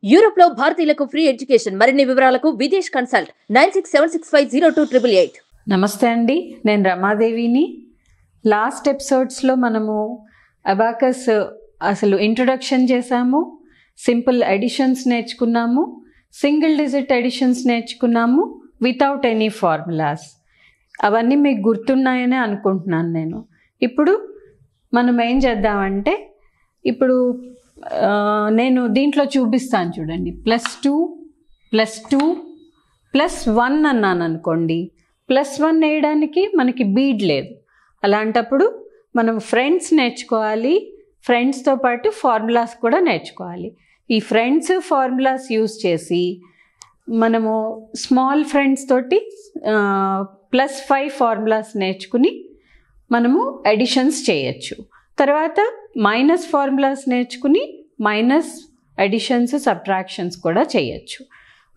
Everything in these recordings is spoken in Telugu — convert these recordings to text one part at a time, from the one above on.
యూరోప్ లో భారతీయులకు ఫ్రీ ఎడ్యుకేషన్. మరిన్ని వివరాలకు విదేశ్ కన్సల్ట్ 9676502888. నమస్తే అండి, నేను రమాదేవిని. లాస్ట్ ఎపిసోడ్స్లో మనము అబాకస్ అసలు ఇంట్రొడక్షన్ చేసాము, సింపుల్ ఎడిషన్స్ నేర్చుకున్నాము, సింగిల్ డిజిట్ ఎడిషన్స్ నేర్చుకున్నాము వితౌట్ ఎనీ ఫార్ములాస్. అవన్నీ మీకు గుర్తున్నాయని అనుకుంటున్నాను నేను. ఇప్పుడు మనం ఏం చేద్దామంటే, ఇప్పుడు నేను దీంట్లో చూపిస్తాను చూడండి. +2 +2 +1 అన్నాను అనుకోండి. +1 వేయడానికి మనకి బీడ్ లేదు. అలాంటప్పుడు మనం ఫ్రెండ్స్ నేర్చుకోవాలి, ఫ్రెండ్స్తో పాటు ఫార్ములాస్ కూడా నేర్చుకోవాలి. ఈ ఫ్రెండ్స్ ఫార్ములాస్ యూజ్ చేసి మనము స్మాల్ ఫ్రెండ్స్ తోటి +5 ఫార్ములాస్ నేర్చుకుని మనము ఎడిషన్స్ చేయొచ్చు. తర్వాత మైనస్ ఫార్ములాస్ నేర్చుకుని మైనస్ ఎడిషన్స్ సబ్ట్రాక్షన్స్ కూడా చేయొచ్చు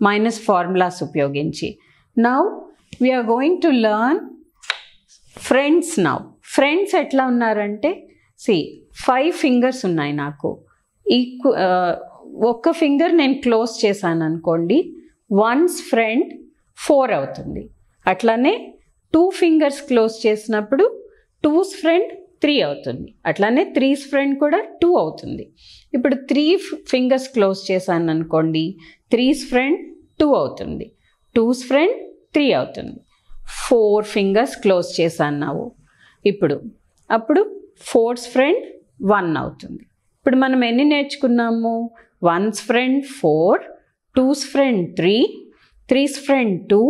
మైనస్ ఫార్ములాస్ ఉపయోగించి. Now we are going to learn friends. Now friends ఎట్లా ఉన్నారంటే, 5 ఫింగర్స్ ఉన్నాయి నాకు. ఒక్క ఫింగర్ నేను క్లోజ్ చేశాను అనుకోండి, 1's ఫ్రెండ్ 4 అవుతుంది. అట్లానే 2 ఫింగర్స్ క్లోజ్ చేసినప్పుడు 2's ఫ్రెండ్ 3 అవుతుంది. అట్లానే 3's ఫ్రెండ్ కూడా 2 అవుతుంది. ఇప్పుడు 3 ఫింగర్స్ క్లోజ్ చేశాను అనుకోండి, 3's ఫ్రెండ్ 2 అవుతుంది, 2's ఫ్రెండ్ 3 అవుతుంది. 4 ఫింగర్స్ క్లోజ్ చేశాను ನಾವು. అప్పుడు 4's ఫ్రెండ్ 1 అవుతుంది. ఇప్పుడు మనం ఎన్ని నేర్చుకున్నాము? 1's friend 4, 2's friend 3, 3's friend 2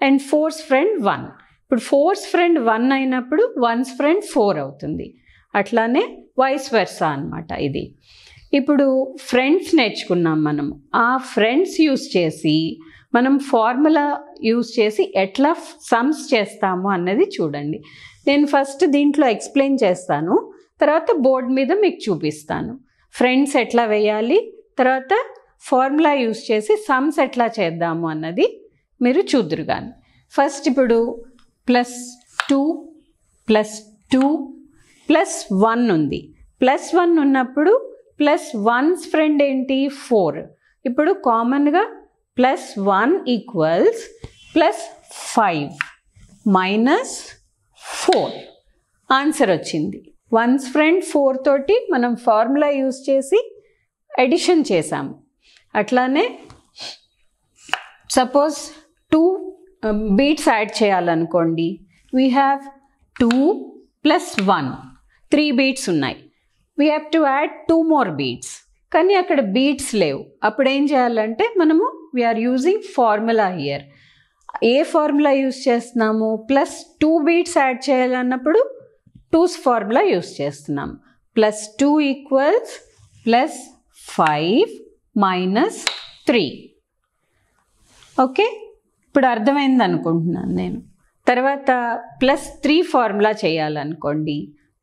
and 4's friend 1. ఇప్పుడు 4's ఫ్రెండ్ 1 అయినప్పుడు 1's ఫ్రెండ్ 4 అవుతుంది. అట్లానే వైస్ వెర్సా అనమాట ఇది. ఇప్పుడు ఫ్రెండ్స్ నేర్చుకున్నాం మనము. ఆ ఫ్రెండ్స్ యూజ్ చేసి మనం ఫార్ములా యూజ్ చేసి ఎట్లా సమ్స్ చేస్తాము అన్నది చూడండి. నేను ఫస్ట్ దీంట్లో ఎక్స్ప్లెయిన్ చేస్తాను, తర్వాత బోర్డ్ మీద మీకు చూపిస్తాను ఫ్రెండ్స్ ఎట్లా వేయాలి, తర్వాత ఫార్ములా యూజ్ చేసి సమ్స్ ఎట్లా చేద్దాము అన్నది మీరు చూద్దురు కానీ. ఫస్ట్ ఇప్పుడు +2 +2 +1 ఉంది. +1 ఉన్నప్పుడు +1's ఫ్రెండ్ ఏంటి? 4. ఇప్పుడు కామన్గా +1 ఈక్వల్స్ +5 -4 ఆన్సర్ వచ్చింది. 1's ఫ్రెండ్ 4 తోటి మనం ఫార్ములా యూజ్ చేసి ఎడిషన్ చేసాము. అట్లానే సపోజ్ 2 బీట్స్ యాడ్ చేయాలనుకోండి, వీ హ్యావ్ 2 + 1 3 బీట్స్ ఉన్నాయి. We have to add 2 more beats. కానీ అక్కడ బీట్స్ లేవు. అప్పుడు ఏం చేయాలంటే మనము వీఆర్ యూజింగ్ ఫార్ములా హియర్. ఏ ఫార్ములా యూజ్ చేస్తున్నాము? +2 బీట్స్ యాడ్ చేయాలన్నప్పుడు 2's ఫార్ములా యూజ్ చేస్తున్నాము. +2 ఈక్వల్స్ +5 -3. ఓకే, ఇప్పుడు అర్థమైంది అనుకుంటున్నాను నేను. తర్వాత +3 ఫార్ములా చేయాలనుకోండి,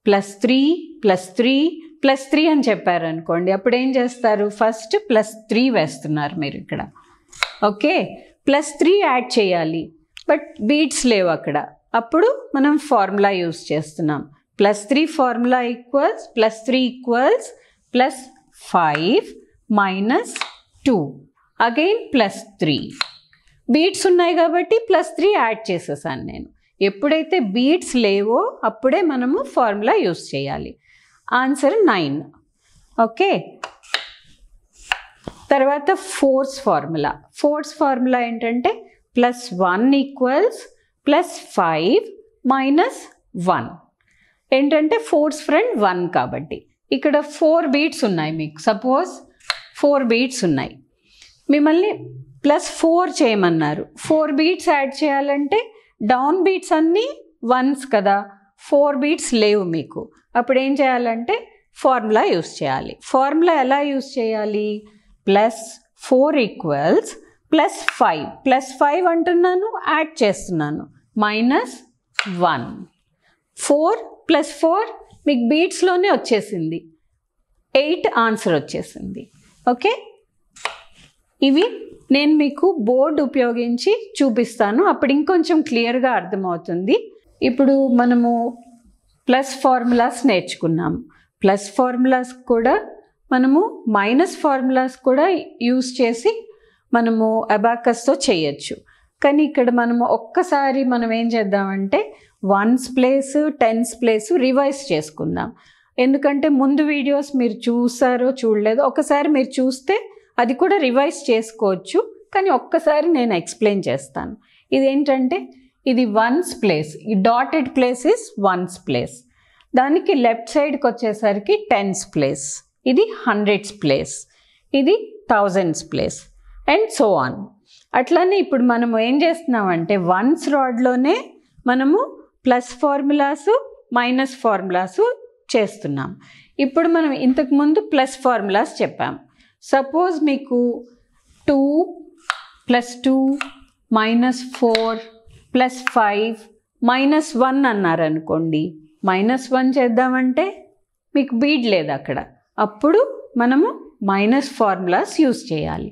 +3 +3 +3 అని చెప్పారనుకోండి, అప్పుడు ఏం చేస్తారు? ఫస్ట్ +3 వేస్తున్నారు మీరు ఇక్కడ. ఓకే, +3 యాడ్ చేయాలి, బట్ బీట్స్ లేవు అక్కడ. అప్పుడు మనం ఫార్ములా యూజ్ చేస్తున్నాం. +3 formula equals +3 equals +5 -2 again +3. Beats ఉన్నాయి కాబట్టి +3 యాడ్ చేసేసాను నేను. ఎప్పుడైతే బీట్స్ లేవో అప్పుడే మనము ఫార్ములా యూజ్ చేయాలి. ఆన్సర్ 9. ఓకే, తర్వాత 4's ఫార్ములా. 4's ఫార్ములా ఏంటంటే +1 ఈక్వల్స్ +5 -1. ఏంటంటే 4's ఫ్రెండ్ 1 కాబట్టి ఇక్కడ 4 బీట్స్ ఉన్నాయి. మీకు సపోజ్ 4 బీట్స్ ఉన్నాయి, మిమ్మల్ని +4 చేయమన్నారు. 4 బీట్స్ యాడ్ చేయాలంటే డౌన్ బీట్స్ అన్నీ 1's కదా, 4 బీట్స్ లేవు మీకు. అప్పుడు ఏం చేయాలంటే ఫార్ములా యూజ్ చేయాలి. ఫార్ములా ఎలా యూజ్ చేయాలి? +4 ఈక్వల్స్ +5 +5 అంటున్నాను, యాడ్ చేస్తున్నాను -1. 4 + 4 మీకు బీట్స్లోనే వచ్చేసింది, 8 ఆన్సర్ వచ్చేసింది. ఓకే, ఇవి నేను మీకు బోర్డు ఉపయోగించి చూపిస్తాను, అప్పుడు ఇంకొంచెం క్లియర్గా అర్థమవుతుంది. ఇప్పుడు మనము ప్లస్ ఫార్ములాస్ నేర్చుకున్నాము. ప్లస్ ఫార్ములాస్ కూడా మనము మైనస్ ఫార్ములాస్ కూడా యూస్ చేసి మనము అబాకస్తో చేయొచ్చు. కానీ ఇక్కడ మనము ఒక్కసారి మనం ఏం చేద్దామంటే ones place, tens place revise చేసుకుందాం. ఎందుకంటే ముందు వీడియోస్ మీరు చూసారో చూడలేదో, ఒకసారి మీరు చూస్తే అది కూడా రివైజ్ చేసుకోవచ్చు. కానీ ఒక్కసారి నేను ఎక్స్ప్లెయిన్ చేస్తాను. ఇదేంటంటే ఇది వన్స్ ప్లేస్, ఈ dotted place is ones place. దానికి లెఫ్ట్ సైడ్కి వచ్చేసరికి టెన్స్ ప్లేస్, ఇది హండ్రెడ్స్ ప్లేస్, ఇది thousands place and so on. అట్లానే ఇప్పుడు మనము ఏం చేస్తున్నామంటే వన్స్ రాడ్లోనే మనము ప్లస్ ఫార్ములాసు మైనస్ ఫార్ములాసు చేస్తున్నాం. ఇప్పుడు మనం ఇంతకుముందు ప్లస్ ఫార్ములాస్ చెప్పాం. సపోజ్ మీకు 2 + 2 -4 + 5 -1 అన్నారనుకోండి. -1 చేద్దామంటే మీకు బీడ్ లేదు అక్కడ. అప్పుడు మనము మైనస్ ఫార్ములాస్ యూస్ చేయాలి.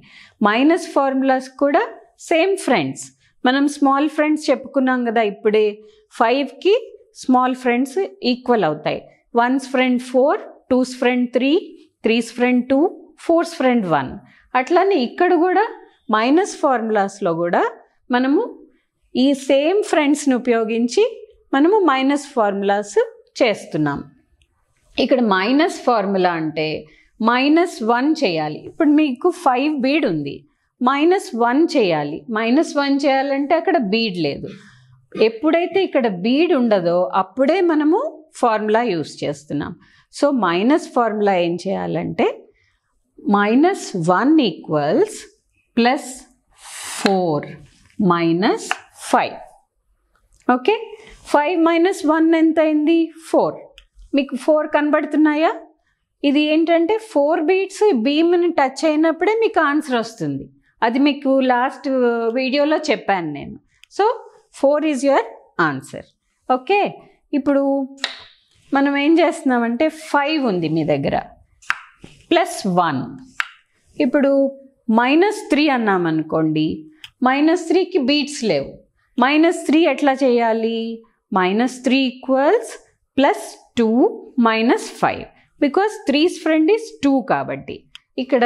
మైనస్ ఫార్ములాస్ కూడా సేమ్ ఫ్రెండ్స్. మనం స్మాల్ ఫ్రెండ్స్ చెప్పుకున్నాం కదా ఇప్పుడే. 5కి స్మాల్ ఫ్రెండ్స్ ఈక్వల్ అవుతాయి. 1's friend 4, 2's friend 3, 3's friend 2, 4's friend 1. అట్లానే ఇక్కడ కూడా మైనస్ ఫార్ములాస్లో కూడా మనము ఈ సేమ్ ఫ్రెండ్స్ని ఉపయోగించి మనము మైనస్ ఫార్ములాస్ చేస్తున్నాం. ఇక్కడ మైనస్ ఫార్ములా అంటే -1 చేయాలి. ఇప్పుడు మీకు 5 బీడ్ ఉంది, -1 చేయాలి. -1 చేయాలంటే అక్కడ బీడ్ లేదు. ఎప్పుడైతే ఇక్కడ బీడ్ ఉండదో అప్పుడే మనము ఫార్ములా యూస్ చేస్తున్నాం. సో మైనస్ ఫార్ములా ఏం చేయాలంటే -1 ఈక్వల్స్ +4 - 5. ఓకే, 5 - 1 ఎంత అయింది? 4. మీకు 4 కనబడుతున్నాయా? ఇది ఏంటంటే 4 బీట్స్ బీమ్ని టచ్ అయినప్పుడే మీకు ఆన్సర్ వస్తుంది. అది మీకు లాస్ట్ వీడియోలో చెప్పాను నేను. So 4 is your answer. Okay, ఇప్పుడు మనం ఏం చేస్తున్నామంటే 5 ఉంది మీ దగ్గర, +1. ఇప్పుడు -3 అన్నామనుకోండి. -3కి బీట్స్ లేవు. -3 ఎట్లా చేయాలి? -3 equals +2 - 5. Because 3's friend is 2 కాబట్టి ఇక్కడ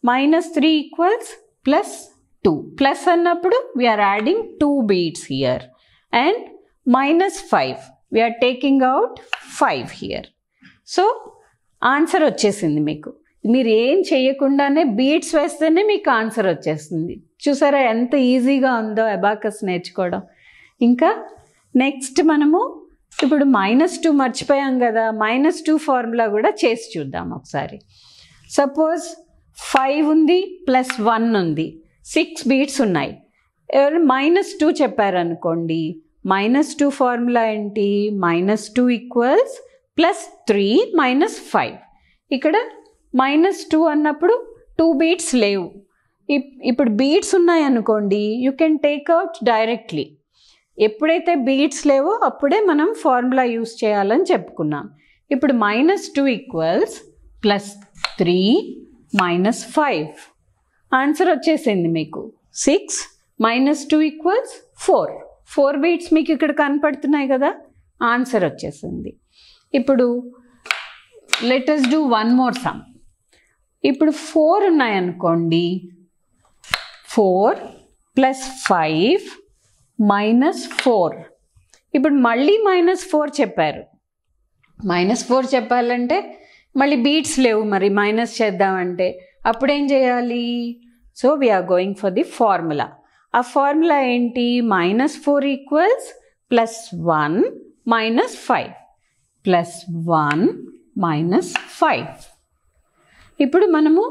-3 ఈక్వల్స్ +2. ప్లస్ అన్నప్పుడు we are adding 2 beats here and -5 we are taking out 5 here. So answer వచ్చేసింది మీకు. మీరు ఏం చేయకుండానే బీట్స్ వేస్తేనే మీకు ఆన్సర్ వచ్చేస్తుంది. చూసారా ఎంత ఈజీగా ఉందో అబాకస్ నేర్చుకోవడం. ఇంకా నెక్స్ట్ మనము ఇప్పుడు -2 మర్చిపోయాం కదా, -2 ఫార్ములా కూడా చేసి చూద్దాం ఒకసారి. సపోజ్ 5 ఉంది +1 ఉంది, 6 బీట్స్ ఉన్నాయి. ఎవరు -2 చెప్పారనుకోండి. -2 ఫార్ములా ఏంటి? -2 ఈక్వల్స్ +3 - 5. ఇక్కడ -2 అన్నప్పుడు 2 బీట్స్ లేవు. ఇప్పుడు బీట్స్ ఉన్నాయనుకోండి, యూ కెన్ టేక్అవుట్ డైరెక్ట్లీ. ఎప్పుడైతే బీట్స్ లేవో అప్పుడే మనం ఫార్ములా యూస్ చేయాలని చెప్పుకున్నాం. ఇప్పుడు -2 ఈక్వల్స్ +3 - 5. ఆన్సర్ వచ్చేసింది మీకు 6 -2 ఈక్వల్స్ 4. 4 బీట్స్ మీకు ఇక్కడ కనపడుతున్నాయి కదా, ఆన్సర్ వచ్చేసింది. ఇప్పుడు let us do one more sum. ఇప్పుడు 4 ఉన్నాయనుకోండి. 4 + 5 -4. ఇప్పుడు మళ్ళీ -4 చెప్పారు. -4 చెప్పాలంటే మళ్ళీ బీట్స్ లేవు, మరి మైనస్ చేద్దామంటే అప్పుడు ఏం చేయాలి? So we are going for the formula. ఆ ఫార్ములా ఏంటి? -4 ఈక్వల్స్ +1 - 5. +1 - 5. ఇప్పుడు మనము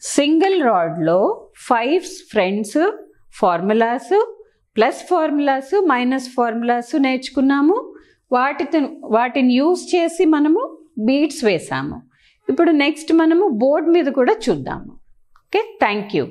సింగిల్ రాడ్లో 5 friends, formulas, plus formulas, minus formulas నేర్చుకున్నాము. వాటిని యూస్ చేసి మనము బీట్స్ వేసాము. ఇప్పుడు నెక్స్ట్ మనము బోర్డ్ మీద కూడా చూద్దాము. Okay, thank you.